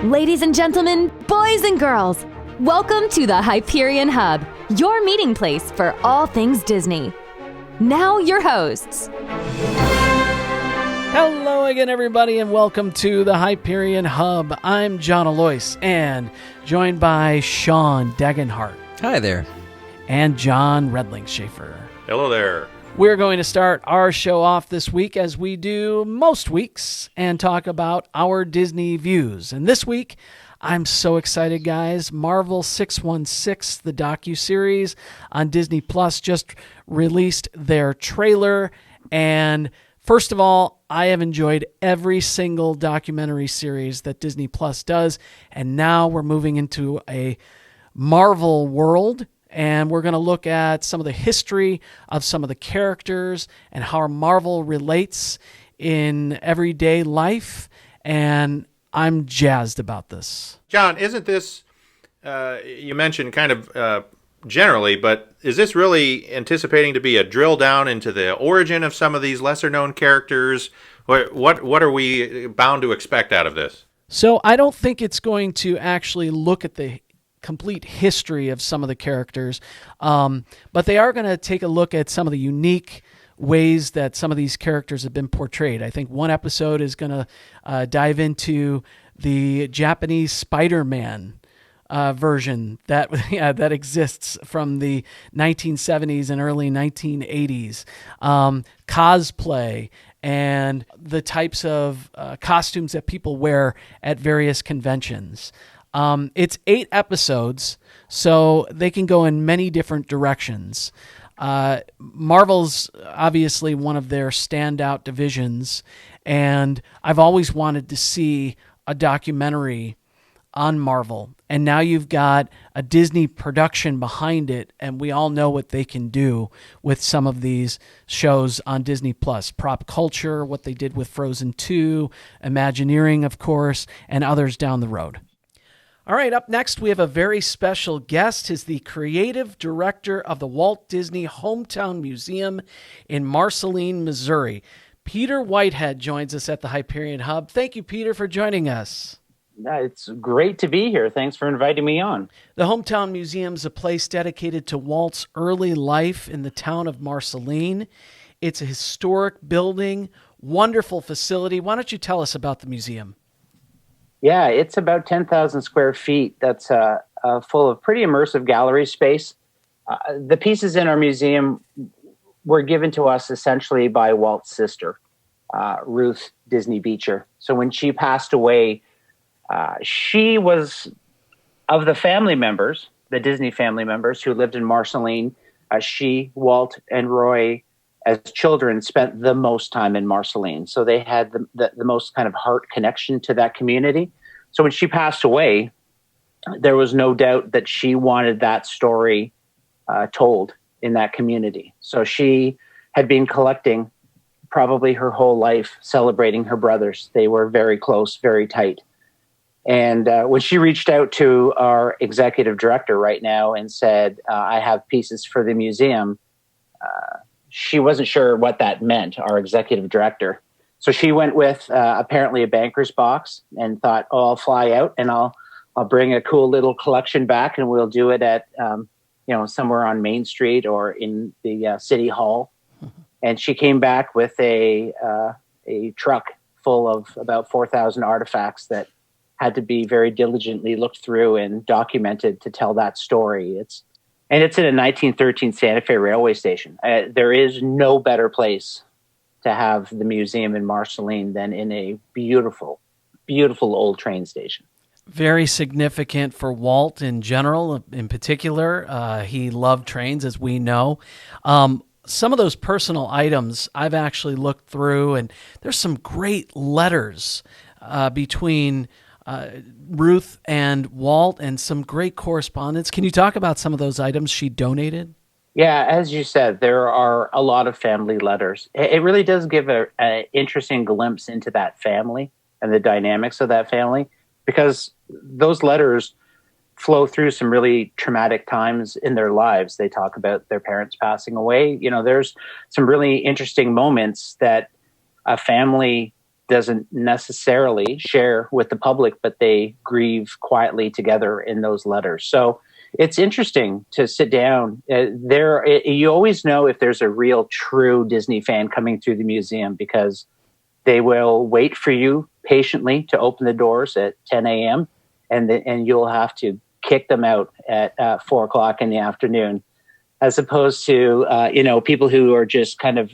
Ladies and gentlemen, boys and girls, welcome to the Hyperion Hub, your meeting place for all things Disney. Now your hosts. Hello again, everybody, and welcome to the Hyperion Hub. I'm John Alois, and joined by Sean Degenhart. Hi there. And John Redlingschafer. Hello there. We're going to start our show off this week, as we do most weeks, and talk about our Disney views. And this week, I'm so excited, guys. Marvel 616, the docuseries on Disney Plus, just released their trailer. And first of all, I have enjoyed every single documentary series that Disney Plus does. And now we're moving into a Marvel world. And we're going to look at some of the history of some of the characters and how Marvel relates in everyday life. And I'm jazzed about this. John, isn't this, you mentioned kind of generally, but is this really anticipating to be a drill down into the origin of some of these lesser known characters? What are we bound to expect out of this? So I don't think it's going to actually look at the complete history of some of the characters, but they are going to take a look at some of the unique ways that some of these characters have been portrayed. I think one episode is going to dive into the Japanese Spider-Man version that that exists from the 1970s and early 1980s, cosplay, and the types of costumes that people wear at various conventions. It's 8 episodes, so they can go in many different directions. Marvel's obviously one of their standout divisions, and I've always wanted to see a documentary on Marvel. And now you've got a Disney production behind it, and we all know what they can do with some of these shows on Disney Plus. Prop culture, what they did with Frozen 2, Imagineering, of course, and others down the road. All right, up next, we have a very special guest. He's the creative director of the Walt Disney Hometown Museum in Marceline, Missouri. Peter Whitehead joins us at the Hyperion Hub. Thank you, Peter, for joining us. It's great to be here. Thanks for inviting me on. The Hometown Museum is a place dedicated to Walt's early life in the town of Marceline. It's a historic building, wonderful facility. Why don't you tell us about the museum? Yeah, it's about 10,000 square feet. That's full of pretty immersive gallery space. The pieces in our museum were given to us essentially by Walt's sister, Ruth Disney Beecher. So when she passed away, she was of the family members, the Disney family members who lived in Marceline. She, Walt, and Roy, as children, spent the most time in Marceline. So they had the most kind of heart connection to that community. So when she passed away, there was no doubt that she wanted that story told in that community. So she had been collecting probably her whole life, celebrating her brothers. They were very close, very tight. And when she reached out to our executive director right now and said, I have pieces for the museum, she wasn't sure what that meant, our executive director. So she went with apparently a banker's box and thought, I'll fly out and I'll bring a cool little collection back, and we'll do it at somewhere on Main Street or in the City Hall. And she came back with a truck full of about 4,000 artifacts that had to be very diligently looked through and documented to tell that story. It's in a 1913 Santa Fe railway station. There is no better place to have the museum in Marceline than in a beautiful, beautiful old train station. Very significant for Walt in general, in particular. He loved trains, as we know. Some of those personal items I've actually looked through, and there's some great letters between Ruth and Walt, and some great correspondence. Can you talk about some of those items she donated? Yeah, as you said, there are a lot of family letters. It really does give an interesting glimpse into that family and the dynamics of that family, because those letters flow through some really traumatic times in their lives. They talk about their parents passing away. There's some really interesting moments that a family doesn't necessarily share with the public, but they grieve quietly together in those letters. So it's interesting to sit down there. You always know if there's a real true Disney fan coming through the museum, because they will wait for you patiently to open the doors at 10 a.m. and you'll have to kick them out at 4 o'clock in the afternoon, as opposed to people who are just kind of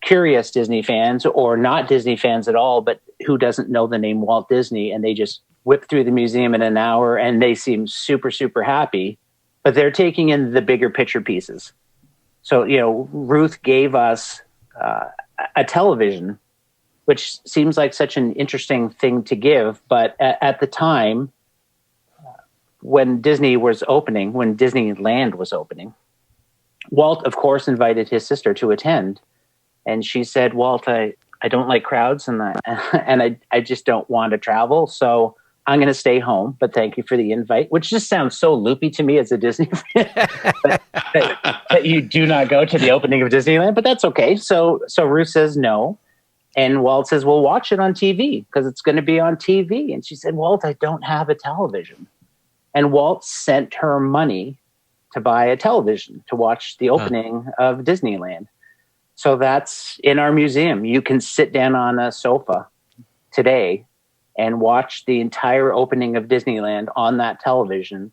curious Disney fans or not Disney fans at all, but who doesn't know the name Walt Disney, and they just whip through the museum in an hour and they seem super, super happy, but they're taking in the bigger picture pieces. So, Ruth gave us a television, which seems like such an interesting thing to give. But at the time when Disneyland was opening, Walt, of course, invited his sister to attend. And she said, Walt, I don't like crowds and I just don't want to travel. So I'm going to stay home, but thank you for the invite, which just sounds so loopy to me as a Disney fan that you do not go to the opening of Disneyland, but that's okay. So Ruth says no. And Walt says, well, watch it on TV because it's going to be on TV. And she said, Walt, I don't have a television. And Walt sent her money to buy a television to watch the opening of Disneyland. So that's in our museum. You can sit down on a sofa today and watch the entire opening of Disneyland on that television,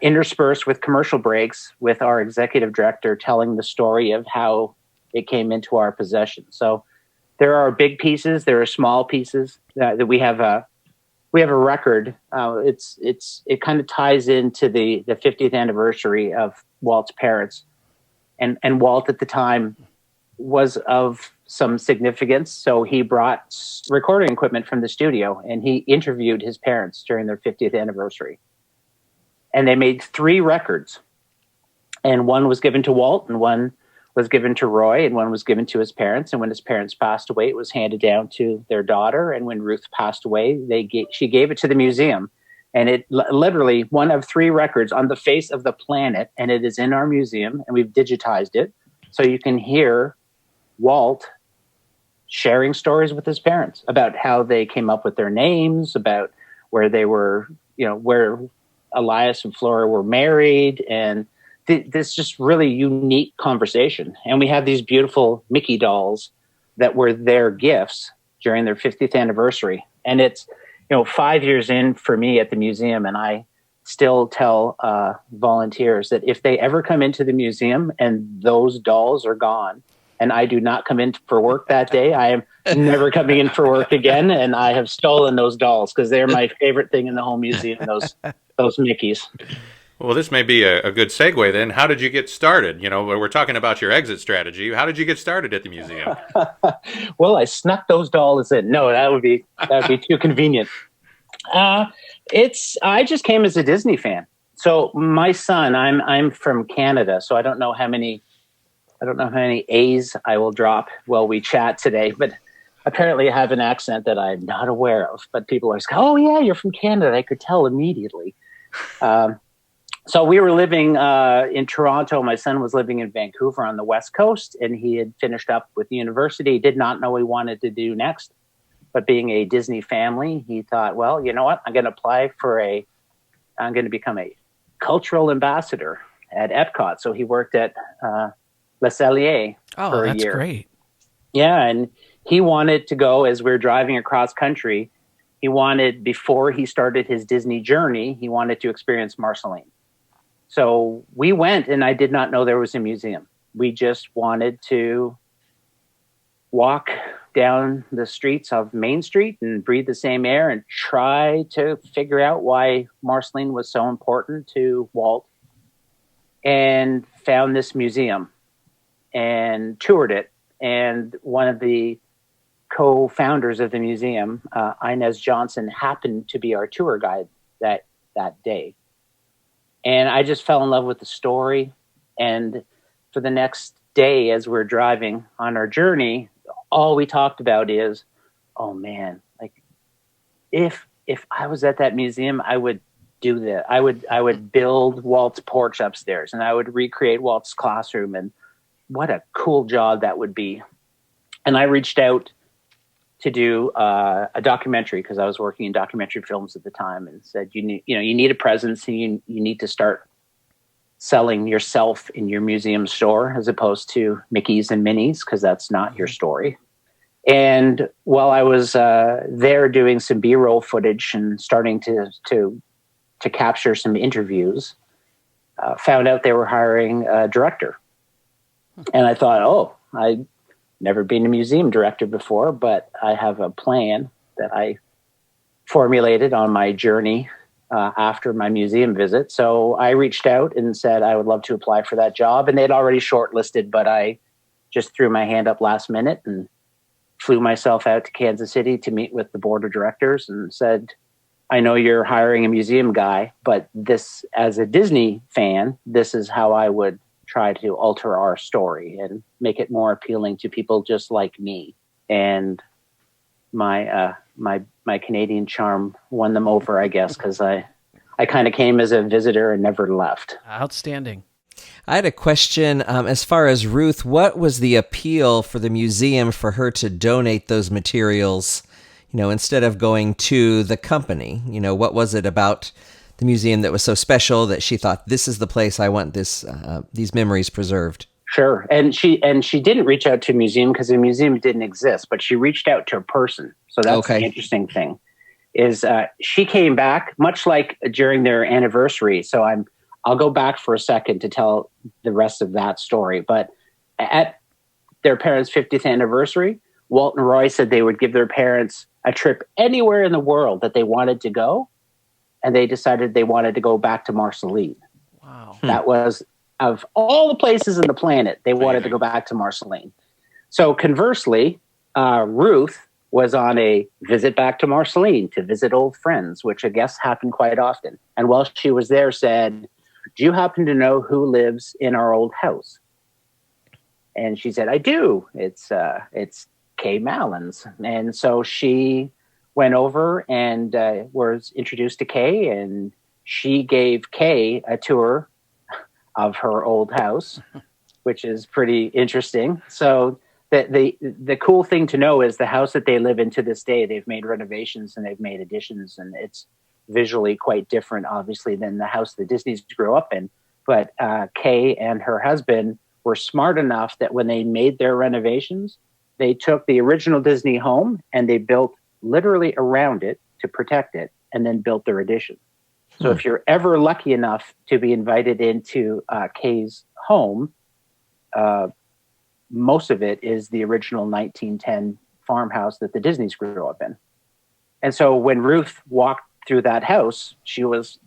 interspersed with commercial breaks with our executive director telling the story of how it came into our possession. So there are big pieces, there are small pieces that we have a record. It kind of ties into the 50th anniversary of Walt's parents, and Walt at the time was of some significance. So he brought recording equipment from the studio and he interviewed his parents during their 50th anniversary. And they made 3 records. And one was given to Walt, and one was given to Roy, and one was given to his parents. And when his parents passed away, it was handed down to their daughter. And when Ruth passed away, she gave it to the museum. And it literally one of 3 records on the face of the planet. And it is in our museum, and we've digitized it. So you can hear Walt sharing stories with his parents about how they came up with their names, about where they were, where Elias and Flora were married, and this just really unique conversation. And we have these beautiful Mickey dolls that were their gifts during their 50th anniversary. And it's, 5 years in for me at the museum, and I still tell volunteers that if they ever come into the museum and those dolls are gone, and I do not come in for work that day, I am never coming in for work again. And I have stolen those dolls because they're my favorite thing in the whole museum, those Mickeys. Well, this may be a good segue then. How did you get started? We're talking about your exit strategy. How did you get started at the museum? Well, I snuck those dolls in. No, that would be too convenient. I just came as a Disney fan. So my son, I'm from Canada, so I don't know how many A's I will drop while we chat today, but apparently I have an accent that I'm not aware of. But people are saying, "Oh yeah, you're from Canada." I could tell immediately. So we were living in Toronto. My son was living in Vancouver on the West Coast, and he had finished up with university. He did not know what he wanted to do next, but being a Disney family, he thought, well, you know what? I'm going to become a cultural ambassador at Epcot. So he worked at Le Cellier for a year. Oh, that's great. Yeah, and he wanted to go, as we were driving across country, before he started his Disney journey, he wanted to experience Marceline. So we went, and I did not know there was a museum. We just wanted to walk down the streets of Main Street and breathe the same air and try to figure out why Marceline was so important to Walt, and found this museum and toured it. And one of the co-founders of the museum, Inez Johnson, happened to be our tour guide that day. And I just fell in love with the story. And for the next day, as we're driving on our journey, all we talked about is, oh man, like if I was at that museum, I would do that. I would build Walt's porch upstairs, and I would recreate Walt's classroom, and what a cool job that would be. And I reached out to do a documentary because I was working in documentary films at the time, and said, you need a presence, and you need to start selling yourself in your museum store as opposed to Mickey's and Minnie's, because that's not your story. And while I was there doing some B-roll footage and starting to capture some interviews, found out they were hiring a director. And I thought, I'd never been a museum director before, but I have a plan that I formulated on my journey after my museum visit. So I reached out and said I would love to apply for that job. And they'd already shortlisted, but I just threw my hand up last minute and flew myself out to Kansas City to meet with the board of directors and said, I know you're hiring a museum guy, but this, as a Disney fan, this is how I would try to alter our story and make it more appealing to people just like me. And my Canadian charm won them over, I guess, because I kind of came as a visitor and never left. Outstanding. I had a question. As far as Ruth, what was the appeal for the museum for her to donate those materials, instead of going to the company? What was it about the museum that was so special that she thought, this is the place I want these memories preserved? Sure. And she didn't reach out to a museum because the museum didn't exist, but she reached out to a person. So that's the interesting thing is she came back much like during their anniversary. So I'll go back for a second to tell the rest of that story. But at their parents' 50th anniversary, Walt and Roy said they would give their parents a trip anywhere in the world that they wanted to go. And they decided they wanted to go back to Marceline. Wow. That was, of all the places in the planet, they wanted to go back to Marceline. So conversely, Ruth was on a visit back to Marceline to visit old friends, which I guess happened quite often. And while she was there, said, do you happen to know who lives in our old house? And she said, I do. It's Kay Malins. And so she went over and was introduced to Kay, and she gave Kay a tour of her old house, which is pretty interesting. So the cool thing to know is the house that they live in to this day, they've made renovations and they've made additions, and it's visually quite different, obviously, than the house the Disneys grew up in. But Kay and her husband were smart enough that when they made their renovations, they took the original Disney home and they built literally around it to protect it, and then built their addition. So if you're ever lucky enough to be invited into Kay's home, most of it is the original 1910 farmhouse that the Disneys grew up in. And so when Ruth walked through that house, she was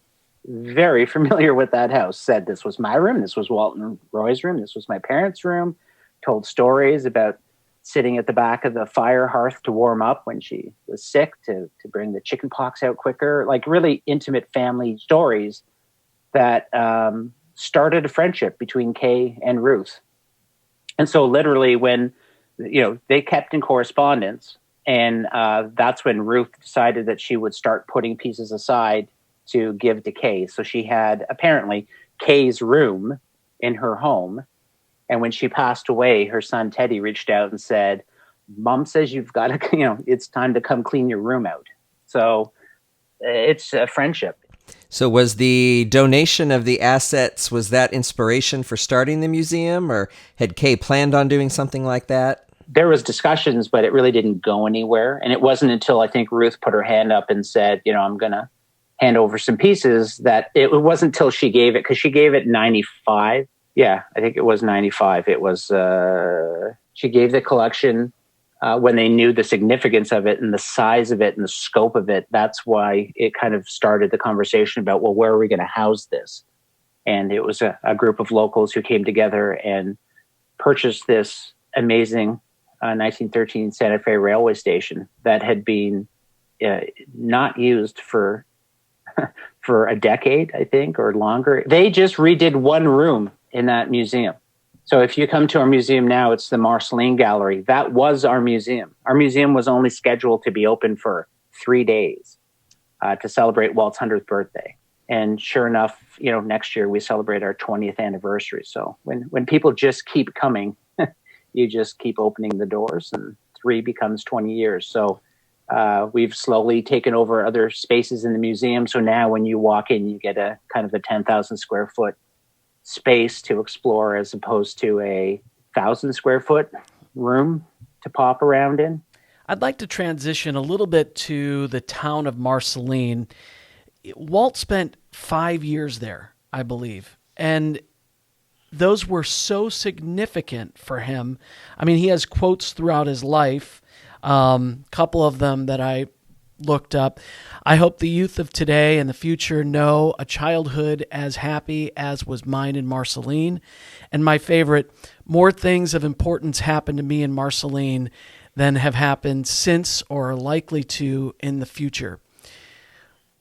very familiar with that house, said this was my room, this was Walt and Roy's room, this was my parents' room, told stories about sitting at the back of the fire hearth to warm up when she was sick, to bring the chicken pox out quicker, like really intimate family stories that started a friendship between Kay and Ruth. And so literally when, they kept in correspondence, and that's when Ruth decided that she would start putting pieces aside to give to Kay. So she had apparently Kay's room in her home. And when she passed away, her son Teddy reached out and said, Mom says you've got to, it's time to come clean your room out. So it's a friendship. So was the donation of the assets, was that inspiration for starting the museum, or had Kay planned on doing something like that? There was discussions, but it really didn't go anywhere. And it wasn't until I think Ruth put her hand up and said, I'm going to hand over some pieces, that it wasn't until she gave it, because she gave it 95. Yeah, I think it was 95. It was, she gave the collection when they knew the significance of it and the size of it and the scope of it. That's why it kind of started the conversation about, well, where are we going to house this? And it was a group of locals who came together and purchased this amazing 1913 Santa Fe railway station that had been not used for a decade, I think, or longer. They just redid one room in that museum. So if you come to our museum now, it's the Marceline Gallery. That was our museum. Our museum was only scheduled to be open for 3 days to celebrate Walt's 100th birthday. And sure enough, next year we celebrate our 20th anniversary. So when people just keep coming, you just keep opening the doors, and 3 becomes 20 years. So we've slowly taken over other spaces in the museum. So now when you walk in, you get a kind of a 10,000 square foot space to explore as opposed to a 1,000 square foot room to pop around in. I'd like to transition a little bit to the town of Marceline. Walt spent 5 years there, I believe, and those were so significant for him. I mean, he has quotes throughout his life, couple of them that I looked up. I hope the youth of today and the future know a childhood as happy as was mine in Marceline. And my favorite, more things of importance happened to me in Marceline than have happened since or are likely to in the future.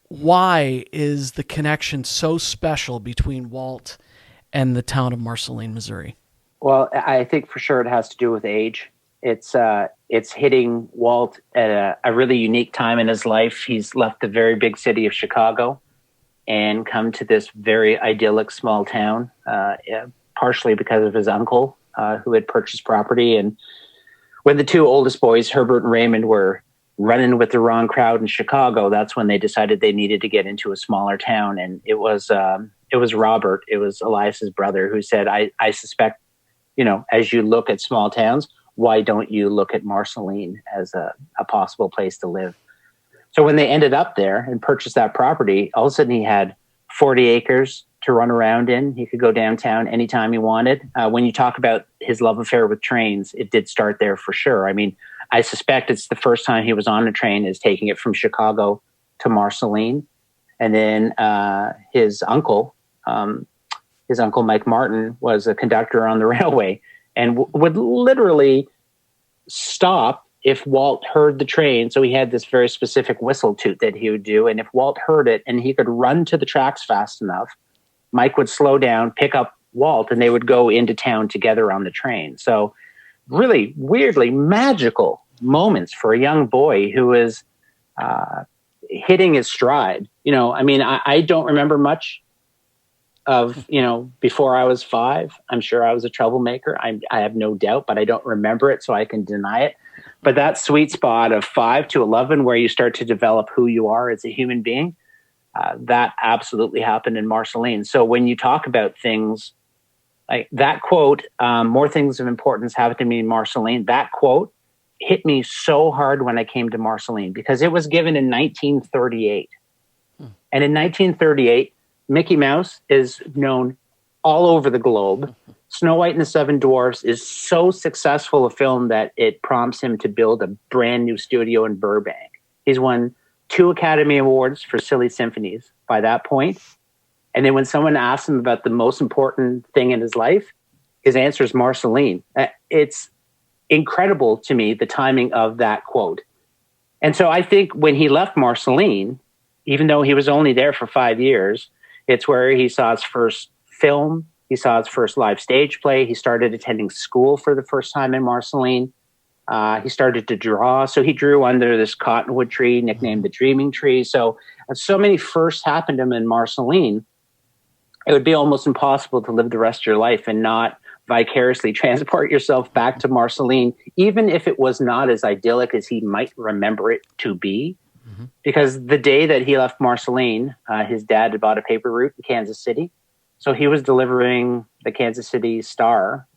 Why is the connection so special between Walt and the town of Marceline, Missouri? Well, I think for sure it has to do with age. It's hitting Walt at a really unique time in his life. He's left the very big city of Chicago and come to this very idyllic small town, partially because of his uncle who had purchased property. And when the 2 oldest boys, Herbert and Raymond, were running with the wrong crowd in Chicago, that's when they decided they needed to get into a smaller town. And it was Robert, it was Elias's brother, who said, I suspect, as you look at small towns, why don't you look at Marceline as a possible place to live? So when they ended up there and purchased that property, all of a sudden he had 40 acres to run around in. He could go downtown anytime he wanted. When you talk about his love affair with trains, it did start there for sure. I mean, I suspect it's the first time he was on a train is taking it from Chicago to Marceline. And then his uncle Mike Martin, was a conductor on the railway and would literally stop if Walt heard the train. So he had this very specific whistle toot that he would do. And if Walt heard it and he could run to the tracks fast enough, Mike would slow down, pick up Walt, and they would go into town together on the train. So really weirdly magical moments for a young boy who is hitting his stride. I don't remember much of, before I was 5. I'm sure I was a troublemaker. I have no doubt, but I don't remember it, so I can deny it. But that sweet spot of 5 to 11, where you start to develop who you are as a human being, that absolutely happened in Marceline. So when you talk about things like that quote, more things of importance happened to me in Marceline, that quote hit me so hard when I came to Marceline because it was given in 1938. And in 1938, Mickey Mouse is known all over the globe. Snow White and the Seven Dwarfs is so successful a film that it prompts him to build a brand new studio in Burbank. He's won 2 Academy Awards for Silly Symphonies by that point. And then when someone asks him about the most important thing in his life, his answer is Marceline. It's incredible to me, the timing of that quote. And so I think when he left Marceline, even though he was only there for 5 years, it's where he saw his first film. He saw his first live stage play. He started attending school for the first time in Marceline. He started to draw. So he drew under this cottonwood tree, nicknamed the Dreaming Tree. So many firsts happened to him in Marceline. It would be almost impossible to live the rest of your life and not vicariously transport yourself back to Marceline, even if it was not as idyllic as he might remember it to be. Mm-hmm. Because the day that he left Marceline, his dad had bought a paper route in Kansas City. So he was delivering the Kansas City Star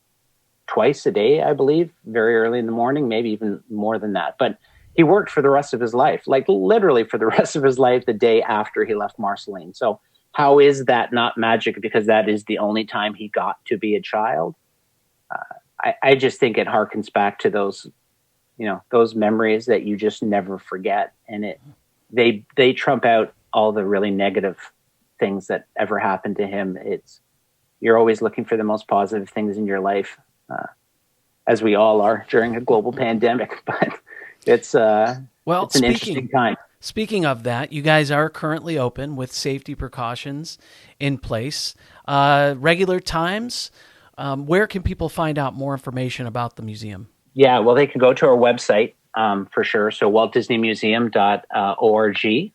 twice a day, I believe, very early in the morning, maybe even more than that. But he worked for the rest of his life, like literally for the rest of his life, the day after he left Marceline. So how is that not magic? Because that is the only time he got to be a child. I just think it harkens back to those memories that you just never forget. And they trump out all the really negative things that ever happened to him. You're always looking for the most positive things in your life, as we all are during a global pandemic. But it's an interesting time. Speaking of that, you guys are currently open with safety precautions in place. Regular times. Where can people find out more information about the museum? Yeah, well, they can go to our website for sure. So waltdisneymuseum.org.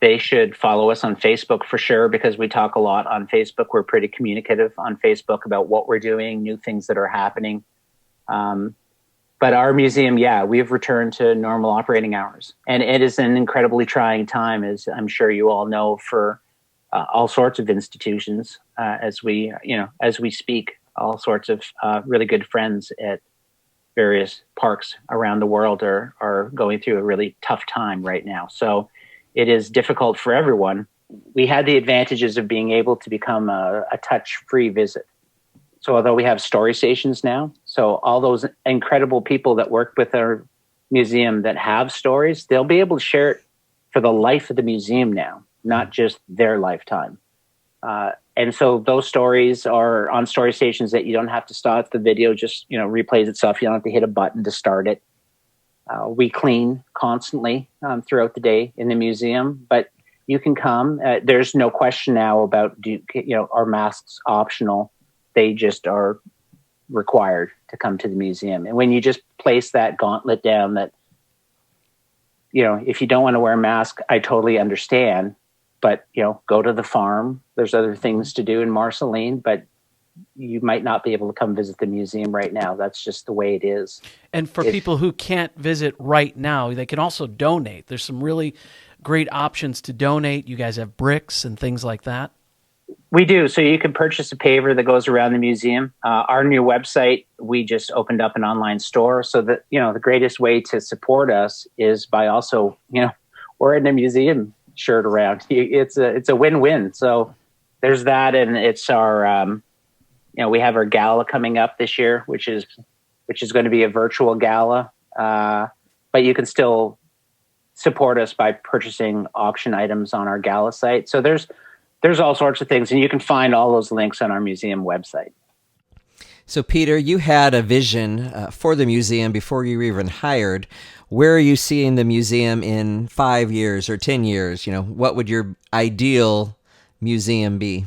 They should follow us on Facebook for sure, because we talk a lot on Facebook. We're pretty communicative on Facebook about what we're doing, new things that are happening. But our museum, we've returned to normal operating hours. And it is an incredibly trying time, as I'm sure you all know, for all sorts of institutions as we speak, all sorts of really good friends at various parks around the world are going through a really tough time right now. So it is difficult for everyone. We had the advantages of being able to become a touch-free visit. So although we have story stations now, so all those incredible people that work with our museum that have stories, they'll be able to share it for the life of the museum now, not just their lifetime. And so those stories are on story stations that you don't have to stop. The video just, replays itself. You don't have to hit a button to start it. We clean constantly throughout the day in the museum, but you can come. There's no question now about, are masks optional? They just are required to come to the museum. And when you just place that gauntlet down that, if you don't want to wear a mask, I totally understand. But, go to the farm. There's other things to do in Marceline, but you might not be able to come visit the museum right now. That's just the way it is. And for people who can't visit right now, they can also donate. There's some really great options to donate. You guys have bricks and things like that. We do. So you can purchase a paver that goes around the museum. Our new website, we just opened up an online store. So that, the greatest way to support us is by also, wearing a museum shirt around. It's a win-win. So there's that. And it's our, we have our gala coming up this year, which is going to be a virtual gala. But you can still support us by purchasing auction items on our gala site. So there's all sorts of things, and you can find all those links on our museum website. So, Peter, you had a vision for the museum before you were even hired. Where are you seeing the museum in 5 years or 10 years? What would your ideal museum be?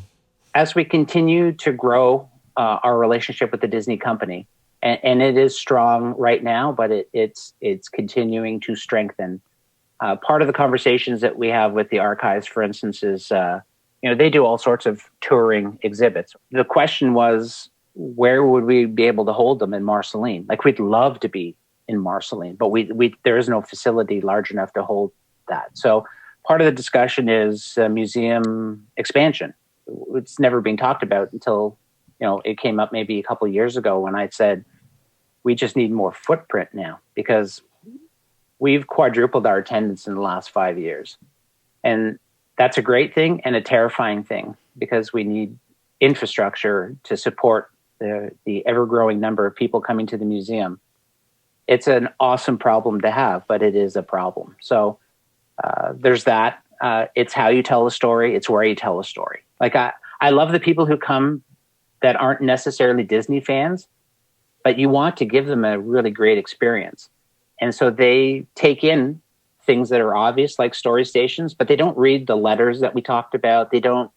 As we continue to grow our relationship with the Disney company, and it is strong right now, but it's continuing to strengthen. Part of the conversations that we have with the archives, for instance, is they do all sorts of touring exhibits. The question was, where would we be able to hold them in Marceline? Like, we'd love to be in Marceline, but there is no facility large enough to hold that. So part of the discussion is museum expansion. It's never been talked about until, it came up maybe a couple of years ago when I said, we just need more footprint now because we've quadrupled our attendance in the last 5 years. And that's a great thing and a terrifying thing because we need infrastructure to support the ever-growing number of people coming to the museum. It's an awesome problem to have, but it is a problem. So there's that. It's how you tell a story. It's where you tell a story. Like I love the people who come that aren't necessarily Disney fans, but you want to give them a really great experience. And so they take in things that are obvious, like story stations, but they don't read the letters that we talked about. They don't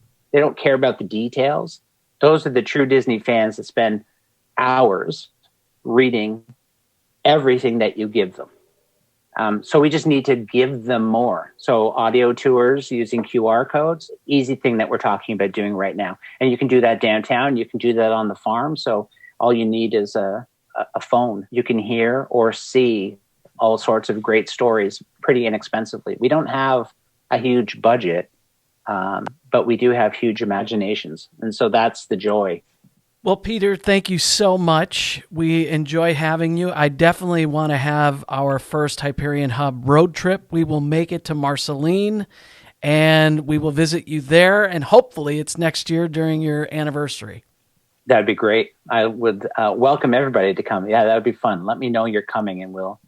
care about the details. Those are the true Disney fans that spend hours reading everything that you give them. So we just need to give them more. So audio tours using QR codes, easy thing that we're talking about doing right now. And you can do that downtown. You can do that on the farm. So all you need is a phone. You can hear or see all sorts of great stories pretty inexpensively. We don't have a huge budget, but we do have huge imaginations. And so that's the joy. Well, Peter, thank you so much. We enjoy having you. I definitely want to have our first Hyperion Hub road trip. We will make it to Marceline, and we will visit you there, and hopefully it's next year during your anniversary. That'd be great. I would welcome everybody to come. Yeah, that would be fun. Let me know you're coming, and we'll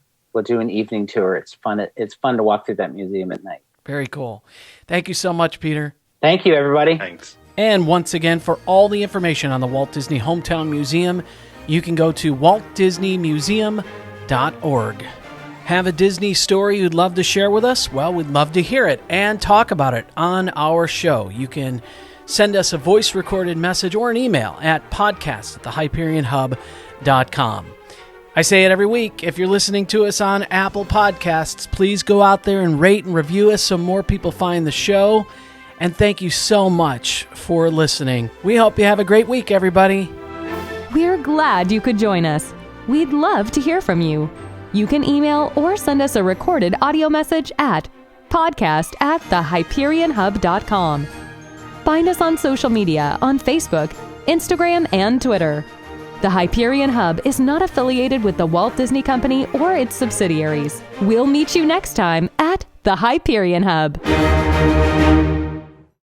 do an evening tour. It's fun. It's fun to walk through that museum at night. Very cool. Thank you so much, Peter. Thank you, everybody. Thanks. And once again, for all the information on the Walt Disney Hometown Museum, you can go to waltdisneymuseum.org. Have a Disney story you'd love to share with us? Well, we'd love to hear it and talk about it on our show. You can send us a voice recorded message or an email at podcast@thehyperionhub.com. I say it every week. If you're listening to us on Apple Podcasts, please go out there and rate and review us so more people find the show. And thank you so much for listening. We hope you have a great week, everybody. We're glad you could join us. We'd love to hear from you. You can email or send us a recorded audio message at podcast@thehyperionhub.com. Find us on social media on Facebook, Instagram, and Twitter. The Hyperion Hub is not affiliated with the Walt Disney Company or its subsidiaries. We'll meet you next time at the Hyperion Hub.